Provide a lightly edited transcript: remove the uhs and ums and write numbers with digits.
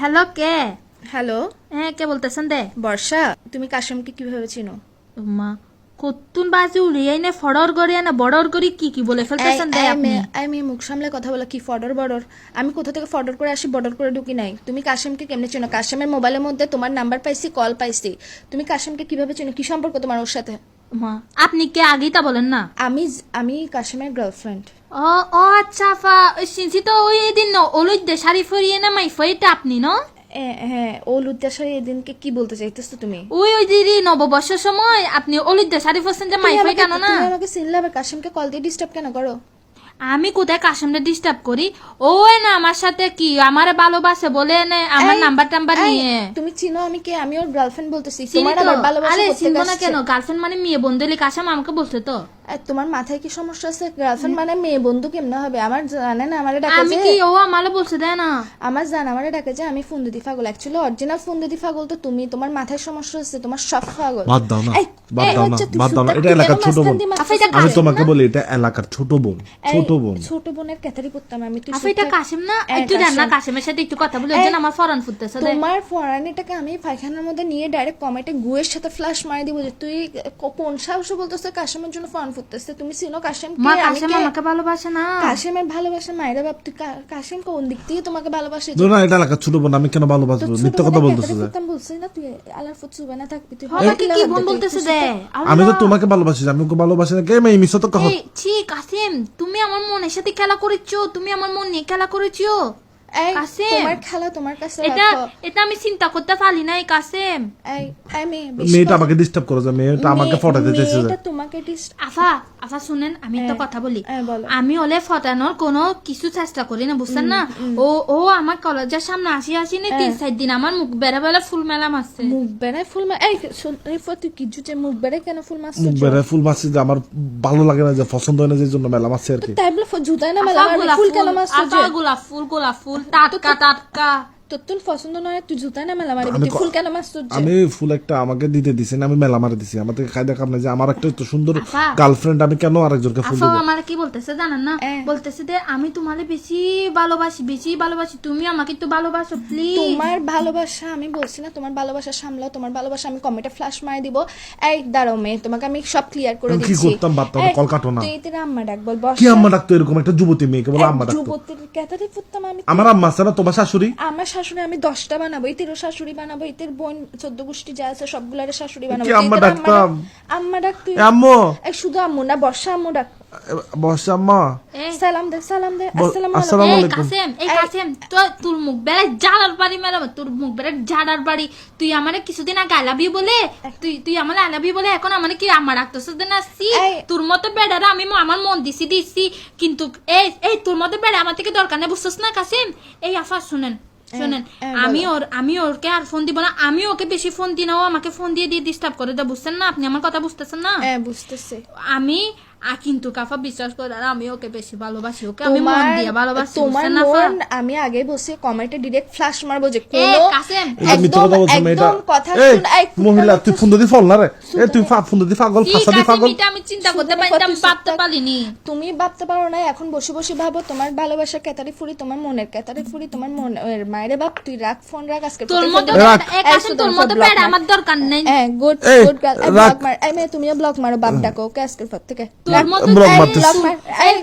Hello কে? Hello, হ্যাঁ কে বলতেছেন দে? বর্ষা, তুমি কাশেমকে কিভাবে চিনো? মা কতুন বাজে উড়িয়াই না ফড়র গড়িয়া না বড়র গড়ি কি বলে ফেলতেছেন দে আপনি? আমি মুখ সামলে কথা বলা কি ফডর বর্ডর? আমি কোথা থেকে ফডর করে আসি বর্ডর করে ঢুকি নাই। তুমি কাশেমকে কেমনে চিনো? কাশেমের মোবাইলের মধ্যে তোমার নাম্বার পাইছি, কল পাইছি। তুমি কাশেমকে কিভাবে চিনো? কি সম্পর্ক তোমার ওর সাথে? মা আপনি কে আগেই তা বলেন না? আমি কাশেমের গার্লফ্রেন্ড। ও ও আচ্ছা ফা ওই সিনসি তো ওই এদিন অলুদ দে শাড়ি ফরিয়ে না মাই ফইটা আপনি ন? হ্যাঁ, ও লুদ্দাসারি এদিনকে কি বলতে চাইতেছো তুমি? ওই দিদি নববর্ষের সময় আপনি অলুদ দে শাড়ি ফরছেন যে মাই ফই কেন না? তুমি আমাকে চিনলে আবার কাশেমকে কল দিয়ে ডিস্টার্ব কেন করো? আমি কোথায় কাশেমটা ডিস্টার্ব করি? ও না আমার সাথে কি আমারে ভালোবাসে বলে না আমার নাম্বার টাম্বার নিয়ে? তুমি চিনো আমি কে? আমি ওর গার্লফ্রেন্ড বলতেছি। চিনি তোমার তো। আবার ভালোবাসা আরে করতে চিনবো না গেছে। কেন? গার্লফ্রেন্ড মানে মেয়ে বন্ধুলি কাশেম আমাকে বলছে তো। তোমার মাথায় কি সমস্যা আছে? গার্লফ্রেন্ড মানে মেয়ে বন্ধু কেমনে হবে? আমার জানে না, আমারে ডাকে আমি যে কি ও আমারে বলছে দেয় না? আমার জান আমারে ডাকে যে আমি ফোন দিদি পাগল। অ্যাকচুয়ালি অরিজিনাল ফোন দিদি পাগল তো তুমি। তোমার মাথায় সমস্যা আছে, তোমার সব পাগল। বাদ দাও না, এই, বাদ এই দাও না, হচ্ছে তুই বাদ দাও না। সুতা এটা এলাকার তুলে ছোট বোন। মাঝখান দিয়ে মাথা এটা সুতা আমি কাশেম তোমাকে না? বলি এটা এলাকার ছোট বোন, এই, ছোট বোন। ছোট বোনের ক্যাথারি পড়তাম আমি। তুই এটা সুতা- কাশেম না? এই, একটু দেন না কাশেম। কাশেমের সাথে একটু কথা বলে যেন আমার ফরান ফুটতেছে দে। তোমার ফরানিটাকে আমি পায়খানার মধ্যে নিয়ে ডাইরেক্ট কমেটে গুয়ের সাথে ফ্লাশ মারি দিব যে তুই কোন সাহসে বলতেছে কাশেমের জন্য ফরান ফুটতেছে। তুমি চিনো কাশেম মা কে? আমি কাশেম কে? আমাকে ভালোবাসে না। কাশেমের ভালোবাসা মায়েরা বাপ। তুই কাশেম কোন দিক থেকে তোমাকে ভালোবাসে? না এটা এলাকার ছোট বোন, আমি কেন ভালোবাসবো? মিথ্যা কথা বলতেছো যে। বলছিস না তুই আলার ফুট সুবে না থাকবি তুই। আমাকে কি বোন বলতেছে দে? আমি তো তোমাকে ভালোবাসি, আমি ওকে ভালোবাসি না। কে মেয়ে মিছো তো কহ। এই ছি কাশেম তুমি আমার মনের সাথে খেলা করেছো, তুমি আমার মন নিয়ে খেলা করেছো। এই, কাশেম। তোমার খেলা তোমার কাছে এটা রাখো। এটা আমি চিন্তা করতে পারি নাই কাশেম। এই, এই মেয়ে, বেশি মেয়েটা কথা- আমাকে ডিস্টার্ব করে যে মেয়েটা আমাকে মেয়ে- ফটাতে চাইছে যে। মেয়েটা তোমাকে আফা আফা শুনেন আমি একটা কথা বলি। বলো। আমি ওলে ফটানোর কোনো কিছু চেষ্টা করি না বুঝছেন না? ও আমার কলেজের সামনে আসি না 3-4 দিন আমার মুখ বেড়া বেলা ফুল মেলা মারছে। মুখ বেড়ায় ফুল মা। এই শোন, এই তুই কি জুচে মুখ বেড়ায় কেন ফুল মারছিস? মুখ বেড়ে ফুল মারছি যে আমার ভালো লাগে না, যে পছন্দ হয় না, যে জন্য মেলা মারছি আর কি। তাই বলে জুতায় না মেলা মারবি? ফুল কেন মারছিস? গোলাপ ফুল টাটকা টাটকা। তোর তুই পছন্দ নয়, তুই জুতায় না মেলা মারবি? আমি তুই ফুল কেন মারছিস? আমি ফুল একটা আমাকে দিতে দিছি না, আমি মেলা মারে দিছি। আমার থেকে খাই দেখাম না যে আমার একটা তো সুন্দর আফা। গার্লফ্রেন্ড, আমি কেন আরেকজনকে ফুল আফা দেবো? আমার কি বলতেছে জানেন না? বলতেছে যে আমি তোমারে বেশি ভালোবাসি, তুমি আমাকে একটু ভালোবাসো প্লিজ। তোমার ভালোবাসা আমি বলছি না, তোমার ভালোবাসা সামলাও। তোমার ভালোবাসা আমি কমেন্টে ফ্ল্যাশ মারি দিব। এই দাঁড়াও মেয়ে, তোমাকে আমি সব ক্লিয়ার করে আমি কি দিচ্ছি। করতাম বাদ দাও, এই, কল কাটো না। তুই এতে আম্মা ডাক বল। বস কি আম্মা ডাকতো? এরকম একটা যুবতী মেয়েকে বলে আম্মা ডাকতো? যুবতীর ক্যাথারি ফুটতাম আমি। আমার আম্মা আছে না, তোমার শাশুড়ি? আমার শাশুড়ি আমি 10টা বানাবো, ইতিরও শাশুড়ি বানাবো, ইতির বোন 14 গোষ্ঠী যা আছে সবগুলারে শাশুড়ি বানাবো। কি আম্মা তুই তোর ডাকতাম? আম্মা ডাক তুই। এ আম্মু, এই শুধু আম্মু না, বর্ষা আম্মু ডাক। বস আম্মা। এই সালাম দে, সালাম দে। আসসালামু আসসালামু আলাইকুম। আলাইকুম। কাসেম তোর মুখ বেড়ে ঝাড়ার বাড়ি মেলাম, তোর মুখ বেড়ে ঝাড়ার বাড়ি। তুই আমারে কিছুদিন আগে আই লাভ ইউ বলে তুই আমার আই লাভ ইউ বলে এখন আমার কি আমার রাখতেছ না? সি তোর মতো বেড়ারা আমি আমার মন দিছি কিন্তু এই তোর মতো বেড়া আমার থেকে দরকার নেই বুঝছস না কাসেম? এই আফা শুনেন আমি ওকে আর ফোন দিব না। আমি ওকে বেশি ফোন দিই না, ও আমাকে ফোন দিয়ে ডিস্টার্ব করে দেয় বুঝছেন না? আপনি আমার কথা বুঝতেছেন না? বুঝতেছে। আমি কিন্তু কাফা বিশ্বাস করে আর আমি ওকে বেশি ভালোবাসি, ওকে আমি মন দিয়ে ভালোবাসি তোমার বুঝছেন না? মন আমি আগে বসে কমেন্টে ডাইরেক্ট ফ্ল্যাশ মারবো যে এ কোন কাসেম এটা মিথ্যা কথা বলছো মেয়েটা। একদম কথা এই শুন। এই মহিলা, তুই ফোন দিদি ফল না রে। এ তুই ফোন দিদি পাগল, কি ফাঁসা দি কাসেম পাগল। এটা আমি চিন্তা করতে পারতাম, ভাবতে পারিনি। তুমি ভাবতে পারো না, এখন বসে বসে ভাবো। তোমার ভালোবাসা ক্যাতারি ফুরি, তোমার মনের ক্যাতারি ফুরি, তোমার মনের মায়ের বাপ। তুই রাখ ফোন, রাখ। আজকে তোর মতো কাসেম তোর মতো বেড় আমার দরকার নেই। গুড এই, গুড গার্ল। রাখ। ব্লক মার। এই মেয়ে তুমিও ব্লক মারো, বাপ ডাকো ওকে আজকের পর থেকে। তোর মতো ব্লক এই, মারতেছি। ব্লক মার। এই,